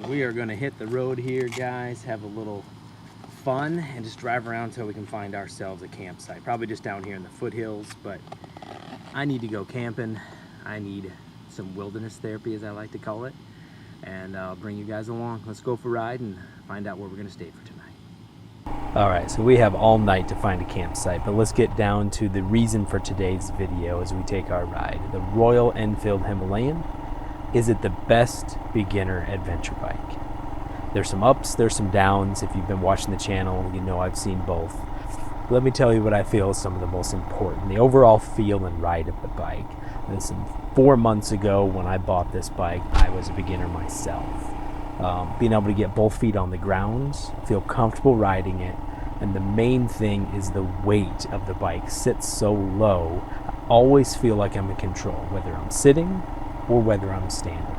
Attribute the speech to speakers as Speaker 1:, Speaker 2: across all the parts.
Speaker 1: We are gonna hit the road here, guys, have a little fun and just drive around until we can find ourselves a campsite. Probably just down here in the foothills, but I need to go camping. I need some wilderness therapy, as I like to call it, and I'll bring you guys along. Let's go for a ride and find out where we're gonna stay for tonight. All right, so we have all night to find a campsite, but let's get down to the reason for today's video as we take our ride. The Royal Enfield Himalayan. Is it the best beginner adventure bike? There's some ups, there's some downs. If you've been watching the channel, you know I've seen both. Let me tell you what I feel is some of the most important. The overall feel and ride of the bike. Listen, 4 months ago when I bought this bike, I was a beginner myself. Being able to get both feet on the ground, feel comfortable riding it, and the main thing is the weight of the bike sits so low. I always feel like I'm in control, whether I'm sitting or whether I'm standing,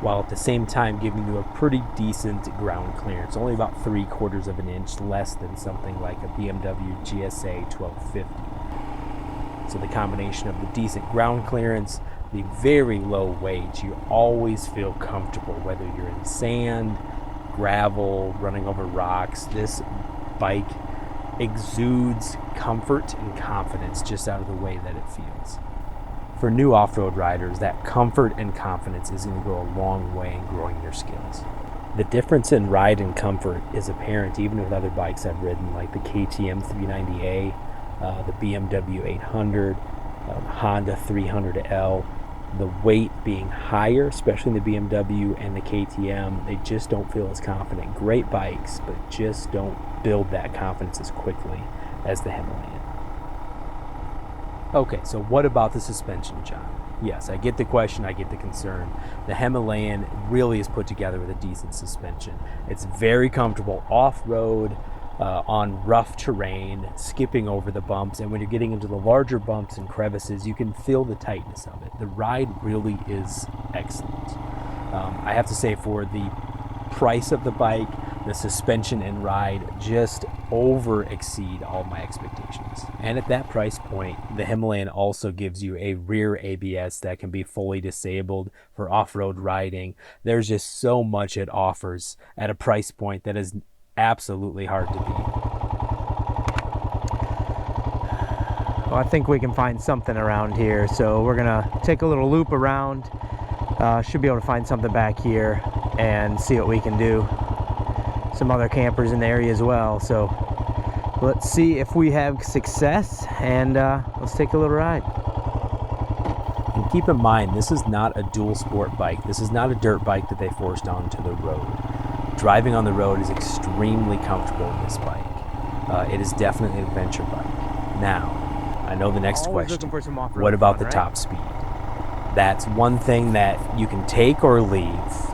Speaker 1: while at the same time giving you a pretty decent ground clearance, only about 3/4 of an inch less than something like a BMW GSA 1250. So the combination of the decent ground clearance, the very low weight, you always feel comfortable whether you're in sand, gravel, running over rocks. This bike exudes comfort and confidence just out of the way that it feels. For new off-road riders, that comfort and confidence is going to go a long way in growing your skills. The difference in ride and comfort is apparent even with other bikes I've ridden, like the KTM 390A, the BMW 800, Honda 300L. The weight being higher, especially in the BMW and the KTM, they just don't feel as confident. Great bikes, but just don't build that confidence as quickly as the Himalayan. Okay, so what about the suspension, John? Yes, I get the question, I get the concern. The Himalayan really is put together with a decent suspension. It's very comfortable off-road, on rough terrain, skipping over the bumps, and when you're getting into the larger bumps and crevices, you can feel the tightness of it. The ride really is excellent. I have to say, for the price of the bike, the suspension and ride just exceed all my expectations. And at that price point, the Himalayan also gives you a rear ABS that can be fully disabled for off-road riding. There's just so much it offers at a price point that is absolutely hard to beat. Well, I think we can find something around here, so we're gonna take a little loop around. Should be able to find something back here and see what we can do. Some other campers in the area as well, so let's see if we have success, and let's take a little ride. And keep in mind, this is not a dual sport bike. This is not a dirt bike that they forced onto the road. Driving on the road is extremely comfortable in this bike. It is definitely an adventure bike. Now, I know the next question, what about the top speed? That's one thing that you can take or leave.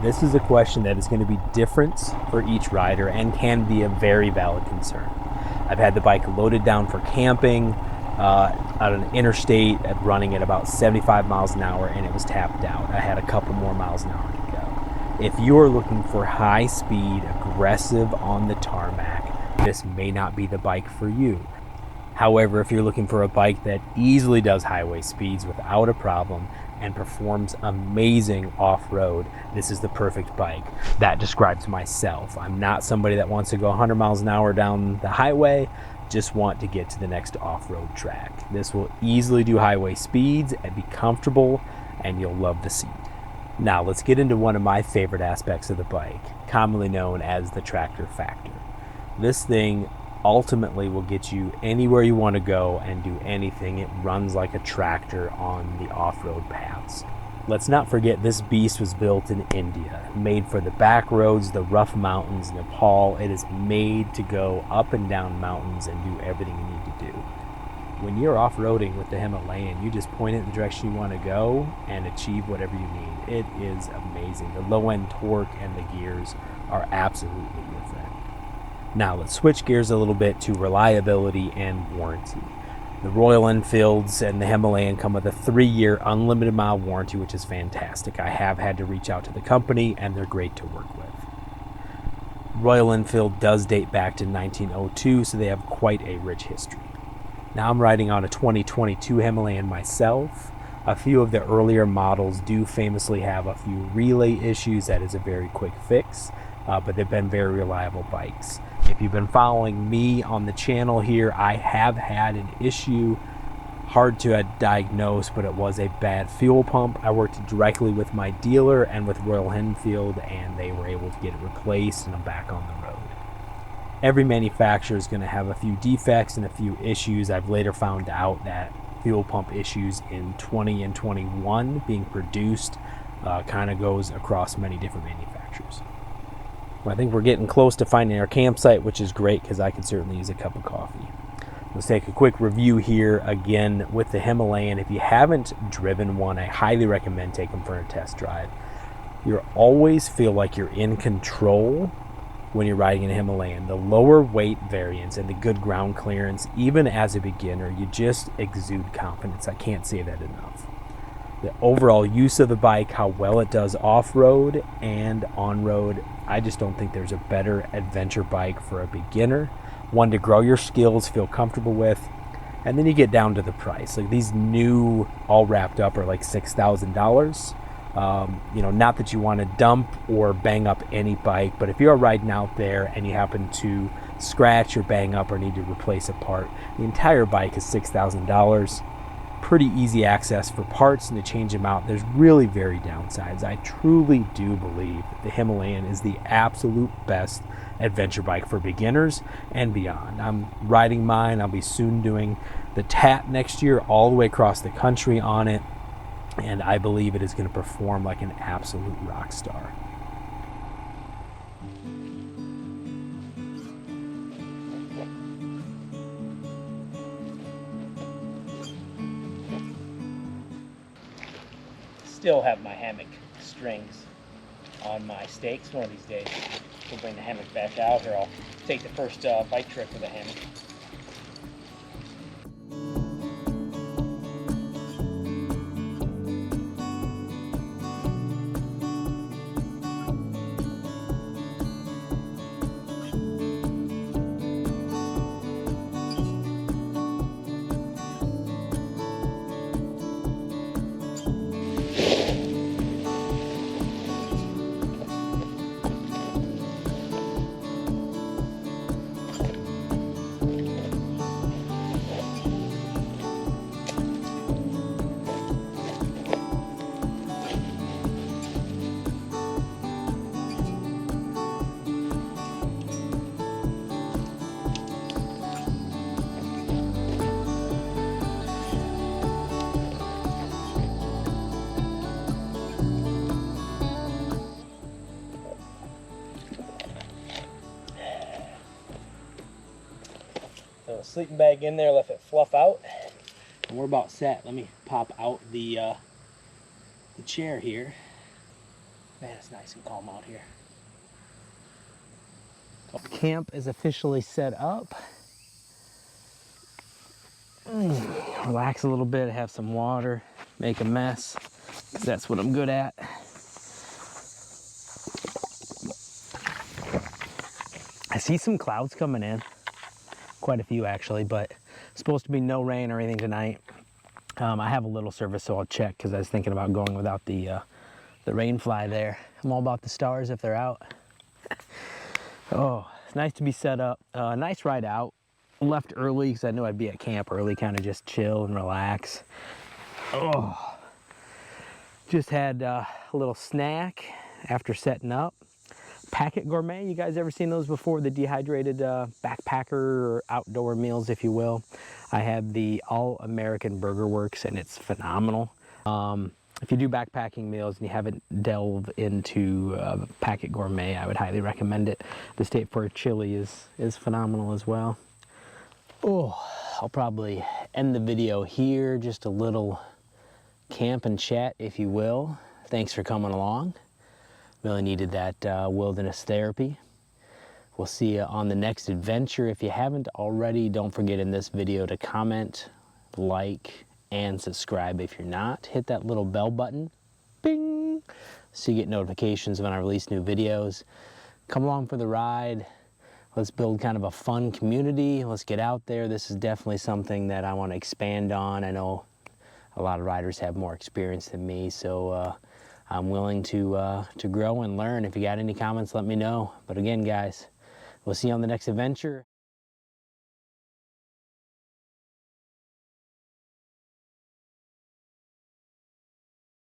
Speaker 1: This is a question that is going to be different for each rider and can be a very valid concern. I've had the bike loaded down for camping on an interstate running at about 75 miles an hour, and it was tapped out. I had a couple more miles an hour to go. If you're looking for high speed, aggressive on the tarmac, this may not be the bike for you. However, if you're looking for a bike that easily does highway speeds without a problem and performs amazing off-road, this is the perfect bike. That describes myself. I'm not somebody that wants to go 100 miles an hour down the highway, just want to get to the next off-road track. This will easily do highway speeds and be comfortable, and you'll love the seat. Now let's get into one of my favorite aspects of the bike, commonly known as the tractor factor. This thing ultimately will get you anywhere you want to go and do anything. It runs like a tractor on the off-road paths. Let's not forget, this beast was built in India, made for the back roads, the rough mountains, Nepal. It is made to go up and down mountains and do everything you need to do. When you're off-roading with the Himalayan, you just point it in the direction you want to go and achieve whatever you need. It is amazing. The low-end torque and the gears are absolutely worth it. Now let's switch gears a little bit to reliability and warranty. The Royal Enfields and the Himalayan come with a 3-year unlimited mile warranty, which is fantastic. I have had to reach out to the company, and they're great to work with. Royal Enfield does date back to 1902, so they have quite a rich history. Now I'm riding on a 2022 Himalayan myself. A few of the earlier models do famously have a few relay issues. That is a very quick fix, but they've been very reliable bikes. If you've been following me on the channel here, I have had an issue, hard to diagnose, but it was a bad fuel pump. I worked directly with my dealer and with Royal Enfield, and they were able to get it replaced, and I'm back on the road. Every manufacturer is going to have a few defects and a few issues. I've later found out that fuel pump issues in 20 and 21 being produced kind of goes across many different manufacturers. Well, I think we're getting close to finding our campsite, which is great because I could certainly use a cup of coffee. Let's take a quick review here again with the Himalayan. If you haven't driven one, I highly recommend taking them for a test drive. You'll always feel like you're in control when you're riding in a Himalayan. The lower weight variants and the good ground clearance, even as a beginner, you just exude confidence. I can't say that enough. The overall use of the bike, how well it does off-road and on-road, I just don't think there's a better adventure bike for a beginner. One to grow your skills, feel comfortable with, and then you get down to the price. Like these new, all wrapped up, are like $6,000. Not that you want to dump or bang up any bike, but if you're riding out there and you happen to scratch or bang up or need to replace a part, the entire bike is $6,000. Pretty easy access for parts and to change them out. There's really very downsides. I truly do believe the Himalayan is the absolute best adventure bike for beginners and beyond. I'm riding mine. I'll be soon doing the TAT next year all the way across the country on it, and I believe it is going to perform like an absolute rock star. Still have my hammock strings on my stakes. One of these days we'll bring the hammock back out here. I'll take the first bike trip with a hammock. Sleeping bag in there, left it fluff out, and we're about set. Let me pop out the chair here. Man, it's nice and calm out here. Camp is officially set up. Relax a little bit, have some water, make a mess, 'cause that's what I'm good at. I see some clouds coming in. Quite a few actually, but supposed to be no rain or anything tonight. I have a little service, so I'll check because I was thinking about going without the rain fly there. I'm all about the stars if they're out. Oh, it's nice to be set up. Nice ride out. Left early because I knew I'd be at camp early, kind of just chill and relax. Oh, just had a little snack after setting up. Packet Gourmet, you guys ever seen those before? The dehydrated backpacker or outdoor meals, if you will. I have the All American Burger Works, and it's phenomenal. If you do backpacking meals and you haven't delved into Packet Gourmet, I would highly recommend it. The State Fair chili is phenomenal as well. Oh, I'll probably end the video here. Just a little camp and chat, if you will. Thanks for coming along. Really needed that wilderness therapy. We'll see you on the next adventure. If you haven't already, don't forget in this video to comment, like, and subscribe. If you're not, hit that little bell button, bing, so you get notifications when I release new videos. Come along for the ride. Let's build kind of a fun community. Let's get out there. This is definitely something that I want to expand on. I know
Speaker 2: a lot of riders have more experience than me, so I'm willing to grow and learn. If you got any comments, let me know. But again, guys, we'll see you on the next adventure.